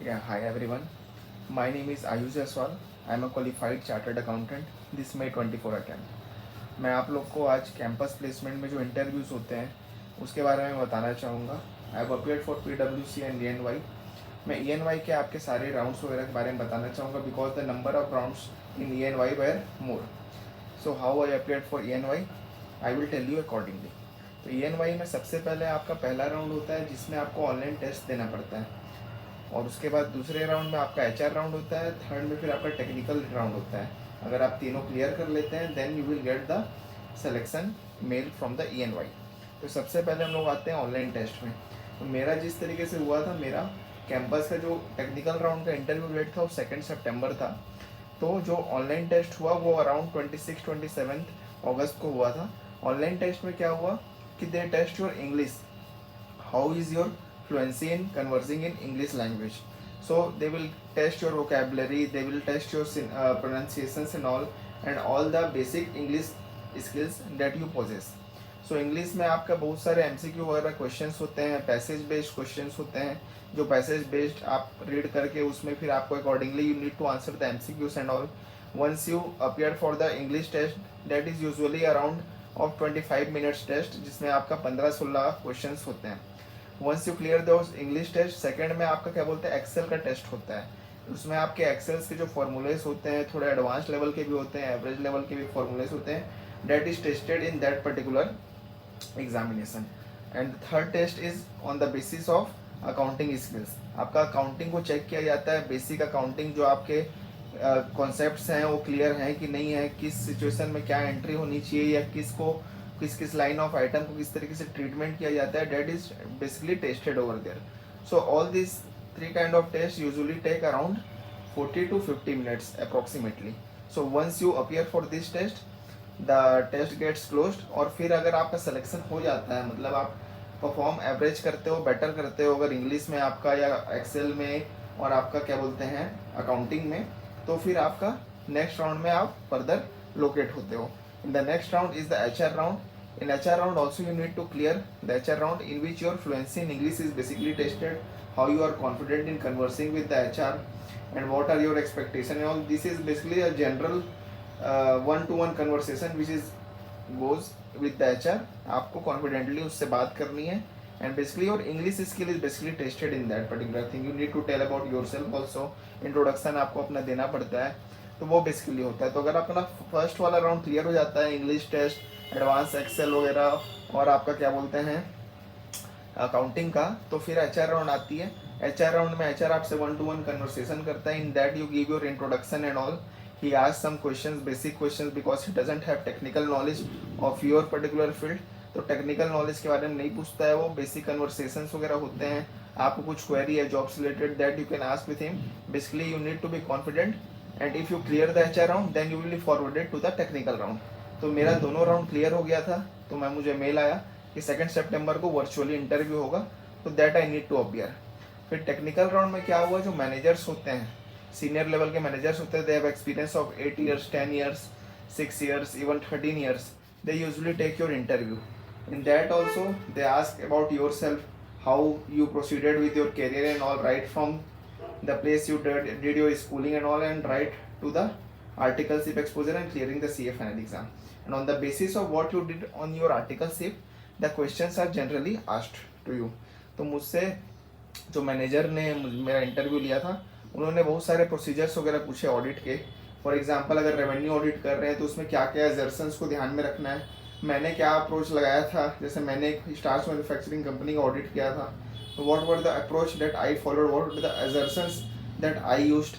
Yeah, hi everyone. My name is Ayush Jaiswal. I am a qualified chartered accountant. This May 24 attempt. मैं आप लोग को आज campus placement में जो इंटरव्यूज़ होते हैं उसके बारे में बताना चाहूँगा. I have appeared for PwC and ENY. मैं ENY के आपके सारे राउंड्स वगैरह के बारे में बताना चाहूँगा because the number of rounds in ENY were more. So how I appeared for ENY I will tell you accordingly. तो ENY में सबसे पहले आपका पहला राउंड होता है जिसमें आपको ऑनलाइन टेस्ट देना पड़ता है, और उसके बाद दूसरे राउंड में आपका HR राउंड होता है, थर्ड में फिर आपका टेक्निकल राउंड होता है. अगर आप तीनों क्लियर कर लेते हैं then you will get the selection mail from the ENY. तो सबसे पहले हम लोग आते हैं ऑनलाइन टेस्ट में. तो मेरा जिस तरीके से हुआ था, मेरा कैंपस का जो टेक्निकल राउंड का इंटरव्यू डेट था वो 2 सितंबर था. तो जो ऑनलाइन टेस्ट हुआ वो अराउंड 26-27 अगस्त को हुआ था. ऑनलाइन टेस्ट में क्या हुआ कि they test your English, how is your fluency in conversing in English language. So they will test your vocabulary, they will test your pronunciations and all the basic English skills that you possess. So English में आपका बहुत सारे MCQ वगैरह questions होते हैं, passage based questions होते हैं. जो पैसेज बेस्ड आप रीड करके उसमें फिर आपको accordingly you need to answer the MCQs and all. Once you appear for the English test that is usually around of 25 minutes test, जिसमें आपका 15-16 क्वेश्चंस होते हैं. Once you clear those English test, second में आपका क्या बोलते हैं Excel का टेस्ट होता है. उसमें आपके एक्सेल्स के जो फॉर्मूलेस होते हैं थोड़े एडवांस लेवल के भी होते हैं, एवरेज लेवल के भी फॉर्मूलेस होते हैं. That is tested in that particular examination. And third test is on the basis of accounting skills. आपका अकाउंटिंग को चेक किया जाता है, बेसिक अकाउंटिंग जो आपके कॉन्सेप्ट्स हैं वो क्लियर हैं कि नहीं है, किस सिचुएशन में क्या एंट्री होनी चाहिए या किस किस लाइन ऑफ आइटम को किस तरीके से ट्रीटमेंट किया जाता है. That is basically tested over there. So all this 3 kind of test usually take around 40 to 50 minutes approximately. So once you appear for this test the test gets closed. और फिर अगर आपका सिलेक्शन हो जाता है, मतलब आप परफॉर्म एवरेज करते हो, बेटर करते हो अगर इंग्लिश में आपका या एक्सेल में और आपका क्या बोलते हैं अकाउंटिंग में, तो फिर आपका नेक्स्ट राउंड में आप फर्दर लोकेट होते हो. In the next round is the HR round. In HR round also you need to clear the HR round in which your fluency in English is basically tested, how you are confident in conversing with the HR and what are your expectation and all. This is basically a general one-to-one conversation which is goes with the HR. आपको confidently उससे बात करनी है and basically your English skill is basically tested in that particular thing. You need to tell about yourself also. Introduction आपको अपना देना पड़ता है, तो वो बेसिकली होता है. तो अगर अपना फर्स्ट वाला राउंड क्लियर हो जाता है, इंग्लिश टेस्ट, एडवांस एक्सेल वगैरह और आपका क्या बोलते हैं अकाउंटिंग का, तो फिर HR राउंड आती है. HR राउंड में HR आपसे 1-to-1 कन्वर्सेशन करता है. In that you give your introduction and all. He asks some questions, basic questions, because he doesn't have technical knowledge of your particular field. तो technical knowledge के बारे में नहीं पूछता है वो, बेसिक कन्वर्सेशंस वगैरह होते हैं. आपको कुछ क्वेरी है जॉब से related that you can ask with him. Basically you need to be confident and if you clear the HR round then you will be forwarded to the technical round. तो मेरा दोनों round clear हो गया था, तो मुझे mail आया कि 2 सितंबर को वर्चुअली इंटरव्यू होगा, तो that I need to appear. फिर टेक्निकल राउंड में क्या हुआ, जो मैनेजर्स होते हैं, सीनियर लेवल के मैनेजर्स होते हैं, they have experience of 8 years, 10 years, 6 years, even 13 years. They usually take your interview. In that also they ask about yourself, how you proceeded with your career and all, right from the place you did your schooling and all, and right to the articleship exposure and clearing the CA final exam. And on the basis of what you did on your articleship, the questions are generally asked to you. तो मुझसे जो manager ने मेरा interview लिया था उन्होंने बहुत सारे प्रोसीजर्स वगैरह पूछे ऑडिट के. फॉर एग्जांपल अगर रेवेन्यू ऑडिट कर रहे हैं तो उसमें क्या क्या एजर्सन्स को ध्यान में रखना है, मैंने क्या अप्रोच लगाया था. जैसे मैंने एक स्टार्स मैन्युफैक्चरिंग कंपनी का ऑडिट किया था, what were the approach that I followed, what were the assertions that I used.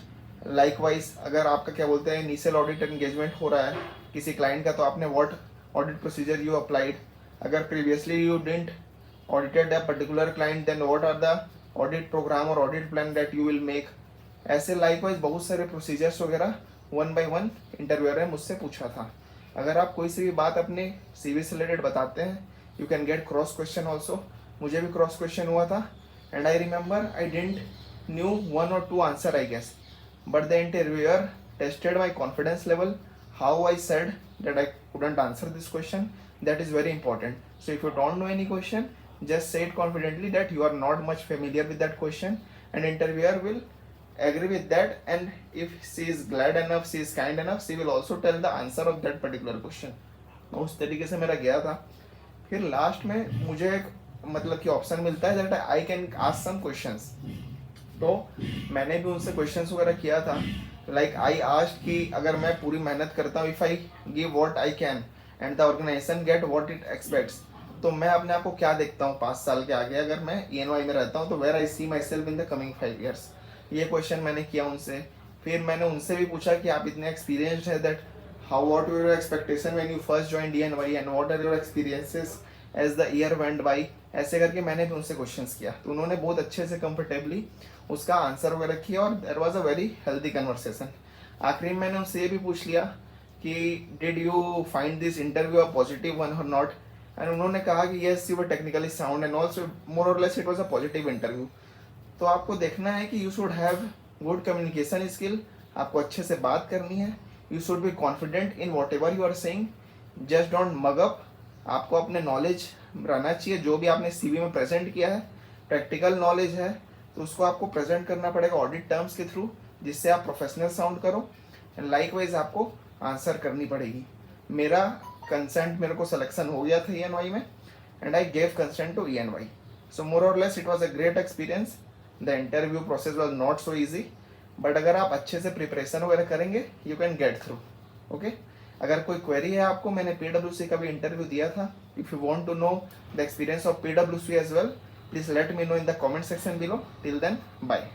Likewise अगर आपका क्या बोलते हैं इनिशियल ऑडिट एंगेजमेंट हो रहा है किसी क्लाइंट का, तो आपने what audit procedure you applied. अगर previously you didn't audited a particular client then what are the audit program or audit plan that you will make. ऐसे likewise बहुत सारे प्रोसीजर्स वगैरह 1 by 1 इंटरव्यूअर ने मुझसे पूछा था. अगर आप कोई सी भी बात अपने CV से रिलेटेड बताते हैं you can get cross question also. मुझे भी क्रॉस क्वेश्चन हुआ था and I remember I didn't knew 1 or 2 answer I guess, but the interviewer tested my confidence level, how I said that I couldn't answer this question. That is very important. So if you don't know any question just say it confidently that you are not much familiar with that question and interviewer will agree with that, and if she is glad enough, she is kind enough, she will also tell the answer of that particular question. उस तरीके से मेरा गया था. फिर last में मुझे एक मतलब कि ऑप्शन मिलता है that I can ask some questions. तो मैंने भी उनसे क्वेश्चंस वगैरह किया था. लाइक आई आस्क्ड कि अगर मैं पूरी मेहनत करता हूँ, if I give what I can and the organisation get what it expects, तो मैं अपने आप को क्या देखता हूँ 5 साल के आगे अगर मैं ENY में रहता हूँ, तो where I see myself in the coming 5 years. ये क्वेश्चन मैंने किया उनसे. फिर मैंने उनसे भी पूछा कि आप इतने एक्सपीरियंस्ड है that how what were your expectation when you first joined ENY and what are your experiences as the year went by. ऐसे करके मैंने भी उनसे क्वेश्चंस किया, तो उन्होंने बहुत अच्छे से कंफर्टेबली उसका आंसर वगैरह किया और there was a very healthy conversation. आखिरी में मैंने उनसे ये भी पूछ लिया कि did you find this interview a positive one or not, and उन्होंने कहा कि yes you were technically sound and also more और less it was a positive interview. तो आपको देखना है कि you should have good communication skill, आपको अच्छे से बात करनी है. You should be confident in what ever you are saying, just don't mug up. आपको अपने नॉलेज रहना चाहिए, जो भी आपने CV में प्रेजेंट किया है प्रैक्टिकल नॉलेज है, तो उसको आपको प्रेजेंट करना पड़ेगा ऑडिट टर्म्स के थ्रू, जिससे आप प्रोफेशनल साउंड करो. एंड लाइकवाइज आपको आंसर करनी पड़ेगी. मेरा कंसेंट, मेरे को सिलेक्शन हो गया था ENY में, and I gave consent to ENY. So more और less it was a great experience. The interview process was not so easy, but अगर आप अच्छे से प्रिपरेशन वगैरह करेंगे you can get through. Okay, अगर कोई क्वेरी है आपको, मैंने PwC का भी इंटरव्यू दिया था. If you want to know the experience of PwC as well, please let me know in the comment section below. Till then, bye.